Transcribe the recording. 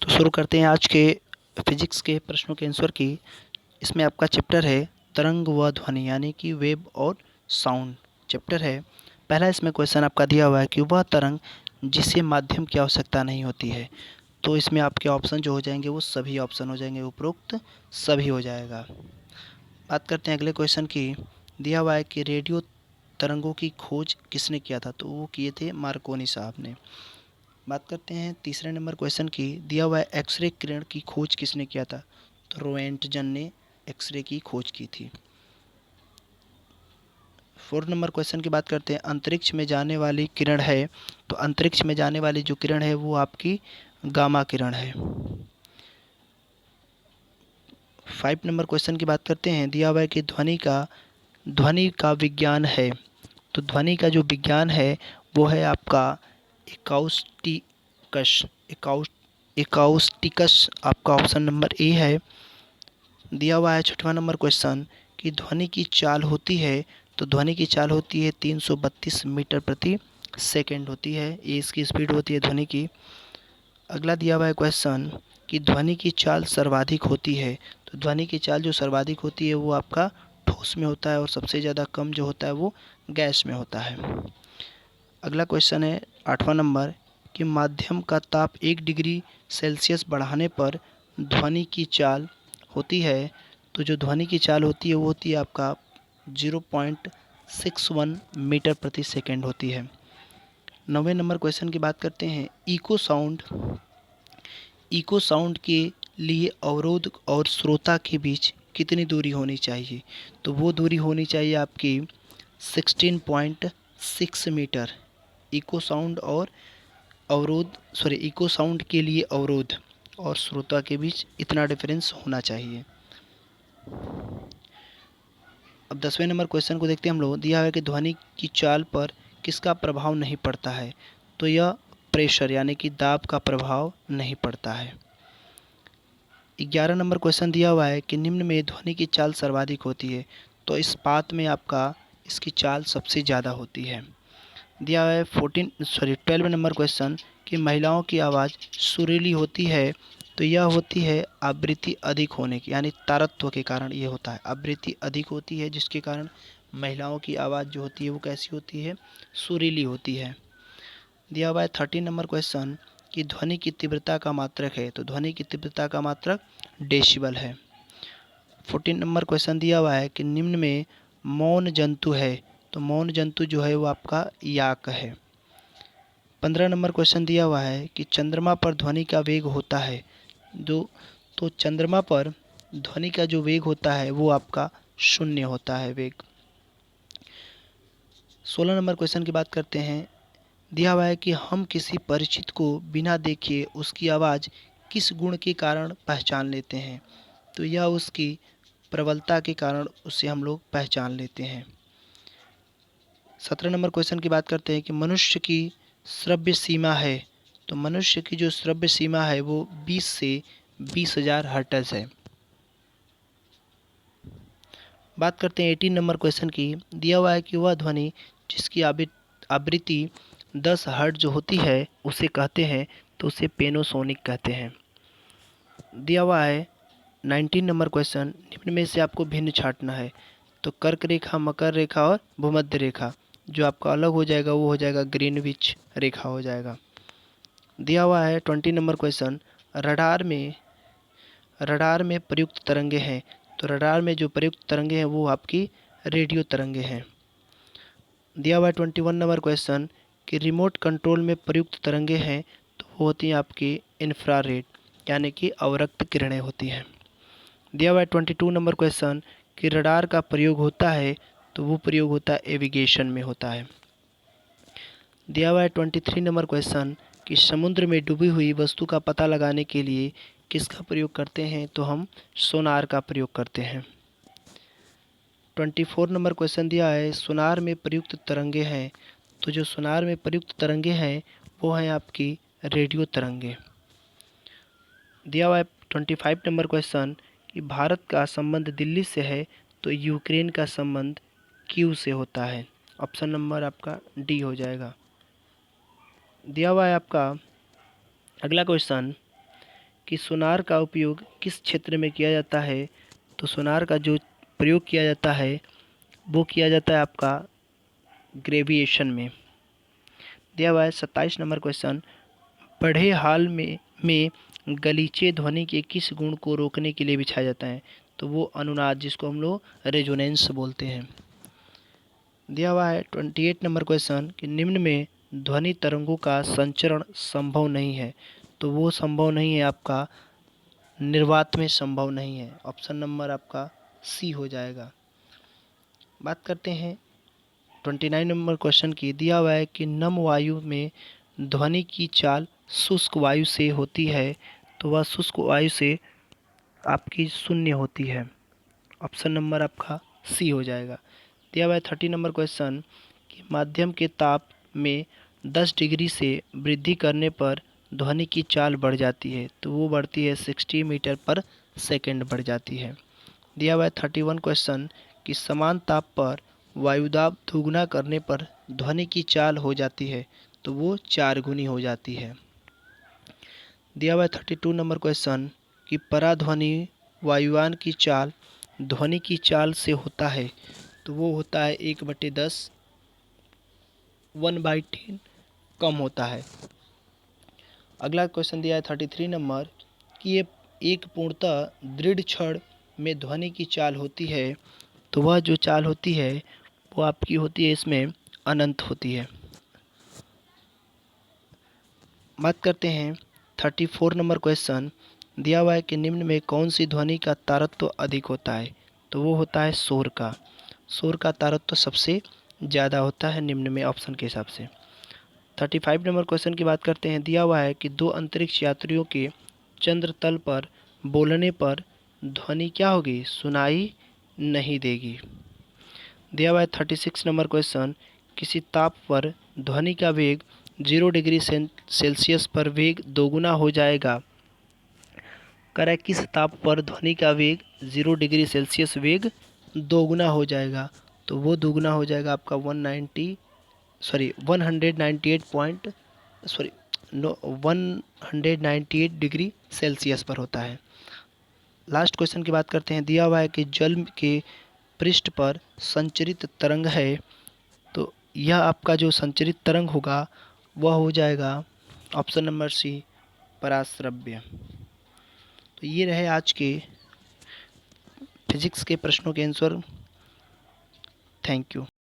तो शुरू करते हैं आज के फिजिक्स के प्रश्नों के आंसर की। इसमें आपका चैप्टर है तरंग व ध्वनि, यानी कि वेव और साउंड चैप्टर है। पहला इसमें क्वेश्चन आपका दिया हुआ है कि वह तरंग जिसे माध्यम की आवश्यकता नहीं होती है। तो इसमें आपके ऑप्शन जो हो जाएंगे वो सभी ऑप्शन हो जाएंगे, उपरोक्त सभी हो जाएगा। बात करते हैं अगले क्वेश्चन की। दिया हुआ है कि रेडियो तरंगों की खोज किसने किया था, तो वो किए थे मार्कोनी साहब ने। बात करते हैं तीसरे नंबर क्वेश्चन की। दिया हुआ है एक्सरे किरण की खोज किसने किया था, तो रोएंटजन ने एक्सरे की खोज की थी। 4 नंबर क्वेश्चन की बात करते हैं। अंतरिक्ष में जाने वाली किरण है, तो अंतरिक्ष में जाने वाली जो किरण है वो आपकी गामा किरण है। 5 नंबर क्वेश्चन की बात करते हैं। दिया हुआ है कि ध्वनि का विज्ञान है, तो ध्वनि का जो विज्ञान है वो है आपका इकाउस्टिकस। इकाउस्टिकस आपका ऑप्शन नंबर ए है। दिया हुआ है 6वां नंबर क्वेश्चन कि ध्वनि की चाल होती है, तो ध्वनि की चाल होती है 332 मीटर प्रति सेकंड होती है, ये इसकी स्पीड होती है ध्वनि की। अगला दिया हुआ है क्वेश्चन कि ध्वनि की चाल सर्वाधिक होती है, तो ध्वनि की चाल जो सर्वाधिक होती है वो आपका ठोस में होता है और सबसे ज़्यादा कम जो होता है वो गैस में होता है। अगला क्वेश्चन है 8वां नंबर कि माध्यम का ताप 1 डिग्री सेल्सियस बढ़ाने पर ध्वनि की चाल होती है, तो जो ध्वनि की चाल होती है वो होती है आपका 0.61 मीटर प्रति सेकंड होती है। 9वें नंबर क्वेश्चन की बात करते हैं। इको साउंड के लिए अवरोध और श्रोता के बीच कितनी दूरी होनी चाहिए, तो वो दूरी होनी चाहिए आपकी 16.6 मीटर। इको साउंड के लिए अवरोध और श्रोता के बीच इतना डिफरेंस होना चाहिए। अब 10वें नंबर क्वेश्चन को देखते हैं हम लोग। दिया है कि ध्वनि की चाल पर किसका प्रभाव नहीं पड़ता है, तो यह प्रेशर यानी कि दाब का प्रभाव नहीं पड़ता है। 11 नंबर क्वेश्चन दिया हुआ है कि निम्न में ध्वनि की चाल सर्वाधिक होती है, तो इस्पात में आपका इसकी चाल सबसे ज़्यादा होती है। दिया हुआ है 12 नंबर क्वेश्चन कि महिलाओं की आवाज़ सुरीली होती है, तो यह होती है आवृत्ति अधिक होने की, यानी तारत्व के कारण ये होता है। आवृत्ति अधिक होती है जिसके कारण महिलाओं की आवाज़ जो होती है वो कैसी होती है, सुरीली होती है। दिया हुआ है 13 नंबर क्वेश्चन कि ध्वनि की तीव्रता का मात्रक है, तो ध्वनि की तीव्रता का मात्रक डेसिबल है। 14 नंबर क्वेश्चन दिया हुआ है कि निम्न में मौन जंतु है, तो मौन जंतु जो है वो आपका याक है। 15 नंबर क्वेश्चन दिया हुआ है कि चंद्रमा पर ध्वनि का वेग होता है, तो चंद्रमा पर ध्वनि का जो वेग होता है वो आपका 0 होता है वेग। 16 नंबर क्वेश्चन की बात करते हैं। दिया हुआ है कि हम किसी परिचित को बिना देखे उसकी आवाज़ किस गुण के कारण पहचान लेते हैं, तो यह उसकी प्रबलता के कारण उसे हम लोग पहचान लेते हैं। 17 नंबर क्वेश्चन की बात करते हैं कि मनुष्य की श्रव्य सीमा है, तो मनुष्य की जो श्रव्य सीमा है वो 20 से 20,000 हर्ट्ज है। बात करते हैं 18 नंबर क्वेश्चन की। दिया हुआ है कि वह ध्वनि जिसकी आवृत्ति 10 हर्ट्ज जो होती है उसे कहते हैं, तो उसे पेनोसोनिक कहते हैं। दिया हुआ है 19 नंबर क्वेश्चन, निम्न में से आपको भिन्न छांटना है, तो कर्क रेखा, मकर रेखा और भूमध्य रेखा। जो आपका अलग हो जाएगा वो हो जाएगा ग्रीनविच रेखा हो जाएगा। दिया हुआ है 20 नंबर क्वेश्चन, रडार में प्रयुक्त तरंगे हैं, तो रडार में जो प्रयुक्त तरंगे हैं वो आपकी रेडियो तरंगे हैं। दिया हुआ है 21 नंबर क्वेश्चन कि रिमोट कंट्रोल में प्रयुक्त तरंगे हैं, तो वो होती हैं आपकी इंफ्रारेड यानी कि अवरक्त किरणें होती हैं। दिया हुआ है 22 नंबर क्वेश्चन कि रडार का प्रयोग होता है, तो वो प्रयोग होता है एविगेशन में होता है। दिया हुआ है 23 नंबर क्वेश्चन कि समुद्र में डूबी हुई वस्तु का पता लगाने के लिए किसका प्रयोग करते हैं, तो हम सोनार का प्रयोग करते हैं। 24 नंबर क्वेश्चन दिया है सोनार में प्रयुक्त तरंगे हैं, तो जो सोनार में प्रयुक्त तरंगे हैं वो हैं आपकी रेडियो तरंगे। दिया हुआ है 25 नंबर क्वेश्चन कि भारत का संबंध दिल्ली से है, तो यूक्रेन का संबंध क्यू से होता है। ऑप्शन नंबर आपका डी हो जाएगा। दिया हुआ है आपका अगला क्वेश्चन कि सोनार का उपयोग किस क्षेत्र में किया जाता है, तो सोनार का जो प्रयोग किया जाता है वो किया जाता है आपका ग्रेविएशन में। दिया हुआ है 27 नंबर क्वेश्चन, पढ़े हाल में गलीचे ध्वनि के किस गुण को रोकने के लिए बिछाया जाता है, तो वो अनुनाद, जिसको हम लोग रेजोनेंस बोलते हैं। दिया हुआ है 28 नंबर क्वेश्चन कि निम्न में ध्वनि तरंगों का संचरण संभव नहीं है, तो वो संभव नहीं है आपका निर्वात में संभव नहीं है। ऑप्शन नंबर आपका सी हो जाएगा। बात करते हैं 29 नंबर क्वेश्चन की। दिया हुआ है कि नम वायु में ध्वनि की चाल शुष्क वायु से होती है, तो वह शुष्क वायु से आपकी शून्य होती है। ऑप्शन नंबर आपका सी हो जाएगा। दिया हुआ है 30 नंबर क्वेश्चन कि माध्यम के ताप में 10 डिग्री से वृद्धि करने पर ध्वनि की चाल बढ़ जाती है, तो वो बढ़ती है 60 मीटर पर सेकंड बढ़ जाती है। दिया हुआ है 31 क्वेश्चन कि समान ताप पर वायुदाब दोगुना करने पर ध्वनि की चाल हो जाती है, तो वो 4 गुनी हो जाती है। दिया हुआ है 32 नंबर क्वेश्चन कि पराध्वनि वायुयान की चाल ध्वनि की चाल से होता है, तो वो होता है 1/10, 1/10 कम होता है। अगला क्वेश्चन दिया है 33 नंबर कि ये एक पूर्णतः दृढ़ छड़ में ध्वनि की चाल होती है, तो वह जो चाल होती है वो आपकी होती है इसमें अनंत होती है। बात करते हैं 34 नंबर क्वेश्चन। दिया हुआ है कि निम्न में कौन सी ध्वनि का तारतम्य अधिक होता है, तो वो होता है शोर का। शोर का तारतम्य सबसे ज़्यादा होता है निम्न में ऑप्शन के हिसाब से। 35 नंबर क्वेश्चन की बात करते हैं। दिया हुआ है कि 2 अंतरिक्ष यात्रियों के चंद्र तल पर बोलने पर ध्वनि क्या होगी, सुनाई नहीं देगी। दिया हुआ है 36 नंबर क्वेश्चन, किसी ताप पर ध्वनि का वेग 0 डिग्री सेल्सियस पर वेग दोगुना हो जाएगा। कह किस ताप पर ध्वनि का वेग 0 डिग्री सेल्सियस वेग दोगुना हो जाएगा, तो वो दोगुना हो जाएगा आपका 198 डिग्री सेल्सियस पर होता है। लास्ट क्वेश्चन की बात करते हैं। दिया हुआ है कि जल के पृष्ठ पर संचरित तरंग है, तो यह आपका जो संचरित तरंग होगा वह हो जाएगा ऑप्शन नंबर सी, पराश्रव्य। तो ये रहे आज के फिजिक्स के प्रश्नों के आंसर। Thank you.